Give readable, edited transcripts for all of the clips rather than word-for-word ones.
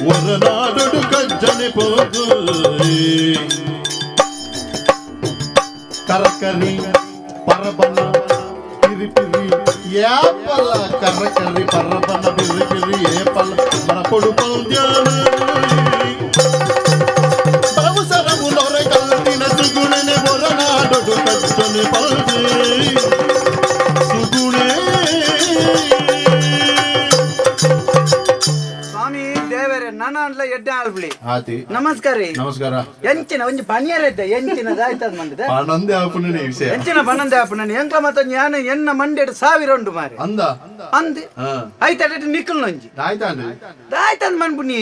ಒರನಾಡುಡು ಕಜ್ಜನೆ ಪಲ್ದು ಕರಕರಿ ಪರಬನ ಪಿರಿ ಪಿರಿ ಏಪಲ ಕರಕರಿ ಪರಬನ ಪಿರಿ ಪಿರಿ ಏಪಲ ಮರಪೊಡು ಪಲ್ದ್ಯಾನ ಪ್ರಭುಸರವು ನೊರೆ ಕಲ್ತಿನ ಸುಗುಣನೆ ಒರನಾಡೊಡು ಕಜ್ಜನೆ ಪಲ್ದೆ ಸುಗುಣೆ ನನ್ನ ಅಂಡ್ಲ ಎಡ್ಡೆ ಆಳ್ಬಿಳಿ ನಮಸ್ಕಾರ ನಮಸ್ಕಾರ ಎಂಚಿನ ಒಂಜಿ ಪನಿಯರೈತೆ ಎಂಚಿನದ ಆಯ್ತದ ಮಂಡಿದೆ ಪಣಂದೆ ಆಪುನನೆ ವಿಷಯ ಎಂಚಿನ ಪಣಂದೆ ಆಪುನನೆ ಎಂಕ್ಲ ಮತ್ತ ನಾನು ಎನ್ನ ಮಂಡೆಡ್ 1000 ಉಂಡು ಮಾರಿ ಅಂದ ಅಂದೆ ಆಯ್ತಟ ನಿಕ್ಕಲ್ ನೊಂಜಿ ದಾಯ್ತಂದ ಮನ್ಪುನಿ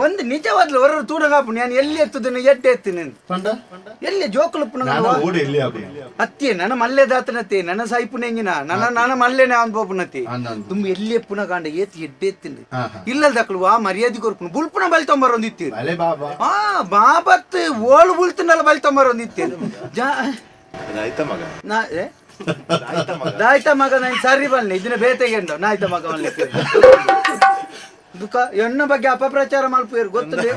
ಒಂದು ನಿಜವಾದ್ಲು ಹೊರ ತೂಡಗಾಪುನಿ ನಾನು ಎಲ್ಲಿ ಎತ್ತುದನ್ನು ಎಡ್ಡೆ ಎತ್ತಿನ ಪಂಡ ಎಲ್ಲಿ ಜೋಕುಲುಪ್ಪುನ ಓಡಿ ಎಲ್ಲಿ ಆಪುನಿ ಅತ್ತಿ ನನ್ನ ಮಲ್ಲೆ ದಾತನತಿ ನನ್ನ ಸಾಯ್ಪುನೆ ಎಂಜಿನ ನನ್ನ ಮಲ್ಲೆನೆ ಅನ್ಬೋಪುನತಿ ತುಂಬ ಎಲ್ಲಿ ಎಪ್ಪುನ ಕಾಂಡ ಏತಿ ಎಡ್ಡೆ ಎತ್ತಿನ ಇಲ್ಲದ ದಕ್ಕಲು ಆ ಮರ್ಯಾದೆ ಕೊರ್ಪುನ ಬುಲ್ಪುನ ಬಲ್ತೊಂಬರೊಂದಿತ್ತೀರಿ ಹಾ ಬಾಬತ್ ಓಳು ಬುಲ್ತನಲ್ಲ ಬಲ್ತೊಂಬರೊಂದಿತ್ತೀರಿ ದಾಯ್ತ ಮಗ ನಾನು ಸರಿ ಬನ್ನಿ ಇದನ್ನ ಬೇತೆಗೆಂಡು ನಾಯ್ತ ಮಗ ದುಃಖ ಎಣ್ಣ ಬಗ್ಗೆ ಅಪಪ್ರಚಾರ ಮಲ್ಪೇರು ಗೊತ್ತದೆ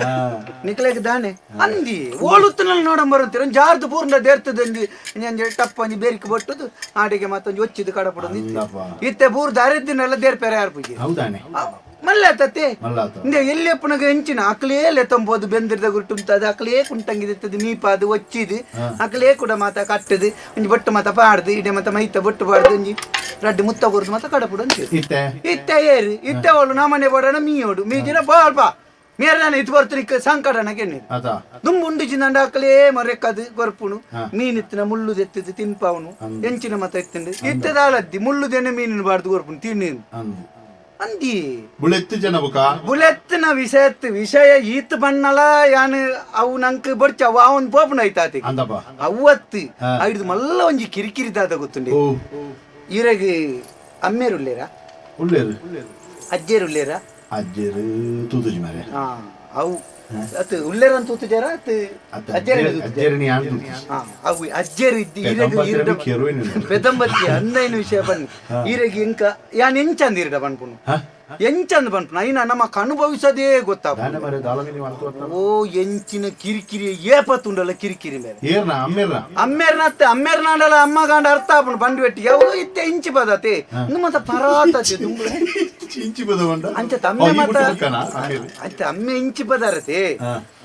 ನಿಕ್ಲೆಗೆ ದಾನೆ ಅಂದಿ ಓಳುತ್ತನಲ್ಲಿ ನೋಡಂಬರುತ್ತೀರ ಜಾರ್ದು ಪೂರ್ಣ ದೇರ್ತದಂದಿ ಟಪ್ಪ ಒಂಜಿ ಬೇರಿಕೆ ಬಟ್ಟುದು ಆಡಿಗೆ ಮತ್ತೊಂದು ಒಚ್ಚಿದು ಕಡಪಡೋದು ಇತ್ತೆ ಪೂರ್ ದಾರಿದ್ದಿನೆಲ್ಲ ದೇರ್ಪೇರೆ ಯಾರು ಪೂಜೆ ಮಲ್ಲೆ ಆತತ್ತೆ ಎಲ್ಲಿ ಅಪ್ಪನಾಗ ಹೆಂಚಿನ ಅಕ್ಲೇ ಲೆತ್ತಂಬೋದು ಬೆಂದಿರ್ದ ಗುರುಟುಂತದ ಅಕ್ಲೇ ಕುಂಟಂಗಿರ್ತದೆ ನೀಪಾದು ಒಚ್ಚಿದು ಅಕ್ಲೇ ಕೂಡ ಮಾತ ಕಟ್ಟದು ಒಂಜಿ ಬೊಟ್ಟು ಮಾತ ಪಾಡ್ದು ಇಡೆ ಮತ್ತ ಮೈತ ಬೊಟ್ಟು ಪಾಡ್ದು ಒಂಜಿ ರಡ್ಡು ಮುತ್ತ ಗುರ್ದು ಮಾತ ಕಡಪುಡು ಅಂತ ಇತ್ತೆ ಏರಿ ಇತ್ತೆ ಅವಳು ನಮ್ಮನೆ ಬೋಡಣ ಮೀಯೋಡು ಮೀಜಿನ ಬಾಳ್ಪ ಮೇರೆ ನಾನು ಇದು ಬರ್ತೀನಿ ಸಂಕಟನಕ್ಕೆ ದುಂಬು ಉಂಡು ಚಿಂದ ಅಕ್ಲೇ ಮರೆಕ್ಕದು ಗೊರ್ಪುಣು ಮೀನಿತ್ತಿನ ಮುಳ್ಳು ತೆತ್ತದು ತಿನ್ಪಾವನು ಹೆಂಚಿನ ಮತ ಎತ್ತಿಂಡು ಇತ್ತದಾಳದ್ದಿ ಮುಳ್ಳುದೇನೆ ಮೀನಿನ ಬಾರ್ದು ಗೊರ್ಪುಣು ತಿನ್ನಿ ಅಂದಿ ಬುಲೆತ್ತಿನ ವಿಷಯ ಈತ್ ಬಣ್ಣಲ ಯಾನ್ ಅವು ನಂಕ್ ಬಡ್ಚ ಅವನ್ ಪೋಪನ ಐತಾತಿ ಅವತ್ತು ಐದು ಮಲ್ಲ ಒಂಜಿ ಕಿರಿಕಿರಿ ದಾದ ಗೊತ್ತುಂಡಿ ಇರಗಿ ಅಮ್ಮೇರುಳ್ಳೇರಾ ಅಜ್ಜೇರುಳ್ಳೇರಾ ಅಜ್ಜೇರು ತೂತುಜಿ ಮಾರೆ ಅವು ಅತ್ ಉಳ್ಳೇರ ತೂತುಜಾರ ಅತ್ ಅಜ್ಜೇರಿ ಅವು ಅಜ್ಜೇರು ಪೆದಂಬತ್ತಿ ಅಂದೈನ ವಿಷಯ ಬನ್ನಿ ಈರಗಿ ಇಂಕ ಯಾನ್ ಎಂಚಂದಿರಡ ಬನ್ಪುನು ಎಂಚಂದ ಬನ್ಪುನು ಐನ ನಮಕ್ ಅನುಭವಿಸೋದೇ ಗೊತ್ತಾಗ ಓ ಎಂಚಿನ ಕಿರಿಕಿರಿ ಏಪತ್ತುಂಡಲ್ಲ ಕಿರಿಕಿರಿ ಮೇಲೆ ಅಮ್ಮೇರ್ನಾಡಲ್ಲ ಅಮ್ಮ ಗಾಂಡ ಅರ್ಥ ಆಪುನು ಬಂಡು ಬೆಟ್ಟಿ ಯಾವ ಇತ್ತೆ ಇಂಚಿ ಬದತೆ ಮತ್ತ ಪರಾತತೆ ಅಂಚ ತಮ್ಮೆ ಮತ್ತ ಅಂಚ ಅಮ್ಮೆ ಇಂಚಿ ಬದಾರತೆ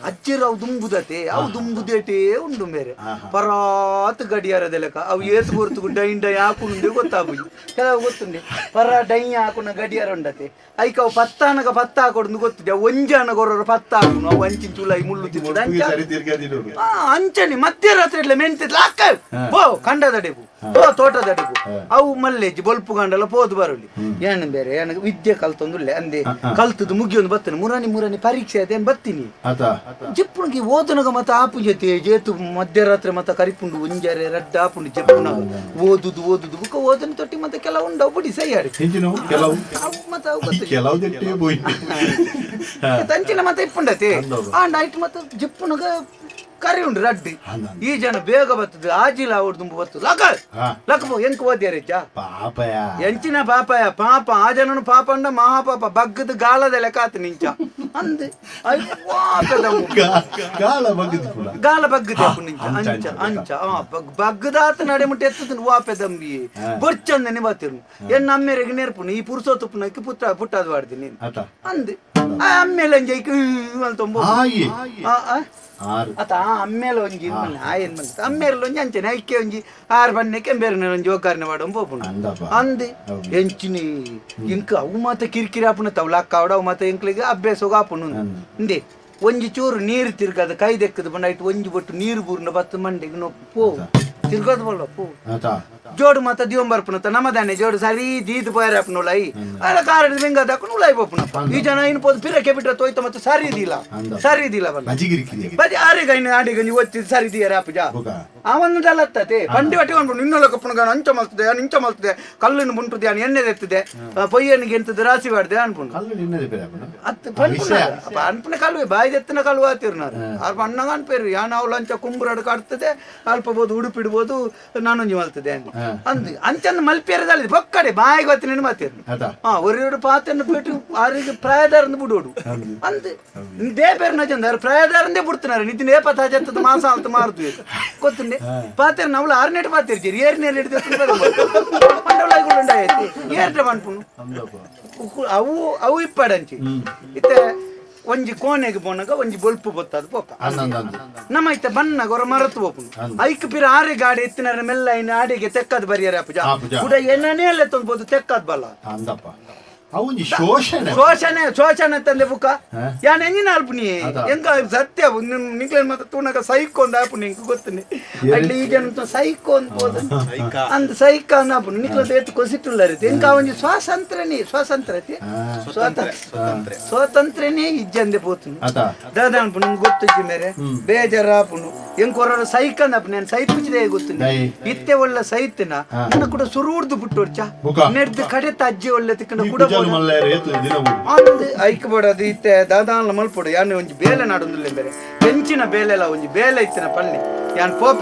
ಅಜ್ಜಿರು ಅವು ದುಂಬುದತೆ ಅವು ದುಂಬುದೇಟೇ ಉಂಡು ಮೇರೆ ಪರಾತ್ ಗಡಿಯಾರದ ಲೆಕ್ಕ ಅವು ಏತು ಗುರ್ತು ಡೈನ್ ಡೈ ಹಾಕೊಂಡು ಗೊತ್ತಾಗುದು ಕೆಲವು ಗೊತ್ತುಂಡೆ ಪರ ಡೈ ಹಾಕೊಂಡ ಗಡಿಯಾರ ಉಂಡತೆ ಐಕ ಅವು ಪತ್ತಾನಗ ಪತ್ತ ಹಾಕೊಡು ಗೊತ್ತಿದೆ ಒಂಜಾನ ಗೊರೋರು ಪತ್ತ ಹಾಕುನು ಅವು ಅಂಚಿನ ತುಳೈ ಮುಳ್ಳು ತಿಂದು ಅಂಚನೆ ಮಧ್ಯರಾತ್ರಿ ಇಲ್ಲ ಮೆಂತಿದ್ಲ ಅಕ್ಕ ಬೋ ಕಂಡದಡೆಬು ಓ ತೋಟದಡೆಬು ಅವು ಮಲ್ಲೆಜ್ಜಿ ಬೊಲ್ಪು ಗಂಡಲ್ಲ ಪೋದು ಬರಲಿ ಏನು ಬೇರೆ ಏನ ವಿದ್ಯೆ ಕಲ್ತೊಂದುಲ್ಲೆ ಅಂದೆ ಕಲ್ತದ್ದು ಮುಗಿಯೊಂದು ಬತ್ತನೆ ಮುರಾನಿ ಪರೀಕ್ಷೆ ಅದೇನು ಬತ್ತೀನಿ ಜಿಪ್ಪುಣಿಗೆ ಓದನಗ ಮತ್ತ ಆಪು ಜೊತೆ ಜೇತು ಮಧ್ಯರಾತ್ರಿ ಮತ್ತ ಕರಿಪುಂಡು ಒಂಜಾರೆ ರಡ್ಡ ಆಪುಂಡು ಜಪ್ಪುನಗ ಓದುದು ಬುಕ್ಕ ಓದನ ತೊಟ್ಟಿ ಮತ್ತೆ ಕೆಲವು ಉಂಡ ಬುಡಿ ಸೈಯಾಡಿ ತಂಚಿನ ಮತ್ತೆ ಇಪ್ಪುಂಡತೆ ಆ ನೈಟ್ ಮತ್ತೆ ಜಿಪ್ಪುನಗ ಕರಿ ಉಂಡು ರಡ್ಡಿ ಈ ಜನ ಬೇಗ ಬರ್ತದೆ ಆಜಿಲ ಅವ್ರು ತುಂಬ ಬರ್ತದೆ ಲಕಪೋ ಎಂಕ್ ಓದ್ಯಾರೇಚ ಎಂಚಿನ ಪಾಪಯ ಪಾಪ ಆ ಜನನು ಪಾಪ ಅಂಡ ಮಹಾಪಾಪ ಬಗ್ಗದ ಗಾಳದ ಲೆಕ್ಕಾತ ನಿಂಚ ಅಂದೆ ಗಾಳ ಬಗ್ಗದ ನಿಂಚ ಅಂಚ ಅಂಚ ಬಗ್ಗದಾತ ನಡೆ ಮುಟ್ಟ ಎತ್ತದ ವಾಪೆದಂಬಿ ಬೊಚ್ಚಂದನೆ ಬತ್ತಿರು ಎನ್ನ ಅಮ್ಮೆರೆಗೆ ನೇರ್ಪುನು ಈ ಪುರುಸೋತಪ್ಪನಕ್ಕೆ ಪುಟ್ಟದ ವಾಡ್ತೀನಿ ಅಂದೆ ಅಮ್ಮೇಲೆ ಅತ ಅಮ್ಮೇಲೆ ಒಂಜಿ ಆಯನ್ ಬಂತ ಅಮ್ಮೇಲೆ ಒಂಜಿ ಅಂಚನೆ ಐಕೆ ಒಂಜಿ 6 ಬಣ್ಣಕ್ಕೆ ಬೇರೆ ಒಂಜಿ ಒಗ್ಗಾರನೆ ಮಾಡ ಪೋಪುಂಡು ಅಂದೆ ಎಂಚಿನಿ ಇಂಕ ಅವು ಮಾತ ಕಿರಿಕಿರಿ ಆಪುನ ತವಲ ಅಕ್ಕ ಅವು ಮಾತ ಎಂಕ್ಲಿಗೆ ಅಭ್ಯಾಸ ಆಪುನು ಇಂದೆ ಒಂಜಿ ಚೂರು ನೀರು ತಿರ್ಗದ ಕೈ ದೆಕ್ಕದ ಬಂಡ ಆಯ್ತು ಒಂಜಿ ಬೊಟ್ಟು ನೀರು ಬೂರ್ನ ಬತ್ತು ಮಂಡೆಗೆ ಪೋ ತಿರ್ಗದ ಬಲ್ಲ ಪೋ ಜೋಡು ಮತ್ತ ದಿವಂ ಬರ್ಪುನತ್ತ ನಮ್ಮದಾನೆ ಜೋಡು ಸರಿ ದೀದು ಪೋಯರಪ್ಪ ನುಲೈ ಅಲ್ಲ ಕಾರಣ ಬೆಂಗ ದಕ್ಕ ನುಲೈ ಬಪ್ಪುನಪ್ಪ ಈ ಜನ ಇನ್ ಪೋದು ಪಿರಕ್ಕೆ ಬಿಟ್ರೆ ತೋಯ್ತ ಮತ್ತೆ ಸರಿ ದಿಲ್ಲ ಬಜಿ ಆಡಿಗನಿ ಒತ್ತಿ ಸರಿ ದಿಯರಪ್ಪ ಜಾ ಅವನ್ನದಲ್ಲ ಬಂಡಿ ಒಟ್ಟಿ ಅನ್ಕೊಂಡು ಇನ್ನೊಲ್ಲ ಕಪ್ಪನ ಅಂಚ ಮಲ್ತದೆ ಕಲ್ಲಿನ ಮುಂಟುದೆ ಎಣ್ಣೆ ಎತ್ತದೆ ಪೊಯ್ಯನಿಗೆ ಎಂತದ ರಾಸಿ ಮಾಡ್ದೆ ಅನ್ಕೊಂಡು ಅನ್ಪುನ ಕಲ್ವೆ ಬಾಯಿ ಎತ್ತಿನ ಕಲ್ವ ಆತಿರ್ನಾರು ಅವ್ರ ಅಣ್ಣಗ ಅನ್ಪೇರು ಯಾನ ಅವ್ಲು ಅಂಚ ಕುಂಬುರಾಡು ಕಾಡ್ತದೆ ಅಲ್ಪಬೋದು ಉಡುಪಿಡ್ಬೋದು ನಾನೊಂಜಿ ಮಲ್ತದೆ ಅಂದ್ ಅಂಚನ್ನು ಮಲ್ಪೇರದಲ್ಲಿ ಬೊಕ್ಕಡೆ ಬಾಯಿಗೆ ಗೊತ್ತಿನ ಮಾತಿರ್ನು ಒರಿಯೋಡು ಪಾತನ್ನು ಬಿಟ್ಟು ಅವರಿಗೆ ಪ್ರಾಯದಾರಂದು ಬಿಡೋಡು ಅಂದ್ ದೇ ಬೇರೆ ನಜಂದ ಪ್ರಾಯದಾರಂದೇ ಬಿಡ್ತಿನಾರೆ ನಿತಿನ ಏಪತ್ತ ಜತ್ತದ ಮಾಸ ಅಂತ ಮಾರುದು ಗೊತ್ತುಂಡೆ ಪಾತಿರ ನವಳು ಆರ್ನೆಟ್ ಪಾತಿರ್ತೀರಿ ಏರ್ನೇಲಿ ಹಿಡಿದು ಮಂಡವಳಾಯ್ತಿ ಏರ್ಟ ಮನ್ಪುನು ಅವು ಇಪ್ಪಡಂಚಿ ಇತ್ತೆ ಒಂಜಿ ಕೋಣೆಗೆ ಬೋನಾಗ ಒಂಜಿ ಬೊಲ್ಪು ಬೊತ್ತದ ಪೋಪ ನಮ್ಮ ಐತೆ ಬನ್ನಾಗ ಅವ್ರ ಮರತು ಹೋಪುನು ಐಕ್ ಪಿರ ಆರೆ ಗಾಡಿ ಎತ್ತಿನ ಮೆಲ್ಲ ಇನ್ನು ಆಡಿಗೆ ತೆಕ್ಕದ್ ಬರಿಯಾರ ಅಪ್ಪಜ ಕೂಡ ಎಣ್ಣೆ ಎತ್ತೊಂದು ತೆಕ್ಕದ್ ಬಲ್ಲ ಶೋಷಣೆ ತಂದೆ ಬುಕ್ಕ ಯಾನ್ ಎಂಜಿನ ಅಲ್ಪುನಿ ಎಂಗ ಸತ್ಯ ನಿಕ್ಲೇನ್ ಮತ್ತೆ ತೂನಗ ಸೈಕೋ ಅಂದ ಆಪು ನಿಂಗೆ ಗೊತ್ತನೆ ಅಲ್ಲಿ ಈಗ ಸೈಕೋ ಅನ್ಬೋದು ಅಂದ್ ಸೈಕ ಅನ್ನಾಪು ನಿಕ್ಲ ಎತ್ತು ಕೊಸಿಟ್ಟುಲ್ಲ ರೀತಿ ಎಂಗ ಒಂಜಿ ಸ್ವಾತಂತ್ರ್ಯನೇ ಇಜ್ಜಂದೆ ಪೋತುನು ದಾದ ಅನ್ಪು ನಿಂಗೆ ಗೊತ್ತಿಜ್ಜಿ ಮೇರೆ ಬೇಜಾರಾಪುನು ಎಂಗ್ ಕೊರೋಡ ಸೈಕ್ ಅಂದಪ್ಪ ನಾನು ಸೈತ್ ಬಿಚ್ಚಿದೆ ಗೊತ್ತಿನ ಇತ್ತೆ ಒಳ್ಳೆ ಸೈತಿನ ನನ್ನ ಕೂಡ ಸುರುಡ್ದು ಬಿಟ್ಟೋರ್ಚ ನೆಡ್ದು ಕಡೆತ ಅಜ್ಜಿ ಒಳ್ಳೆ ತಿಕ್ಕನ ಕೂಡ ಐಕ್ ಬಡದು ಇತ್ತೆ ದಾದಾನ ಮಲ್ಪೊಡು ಯಾನು ಒಂಜಿ ಬೇಲೆ ನಾಡೊಂದುಲ್ಲೆ ಬೇರೆ ಹೆಂಚಿನ ಬೇಲೆ ಒಂಜಿ ಬೇಲೆ ಇತ್ತಿನ ಪಲ್ಲೆ ಯಾನ್ ಪೋಪೆ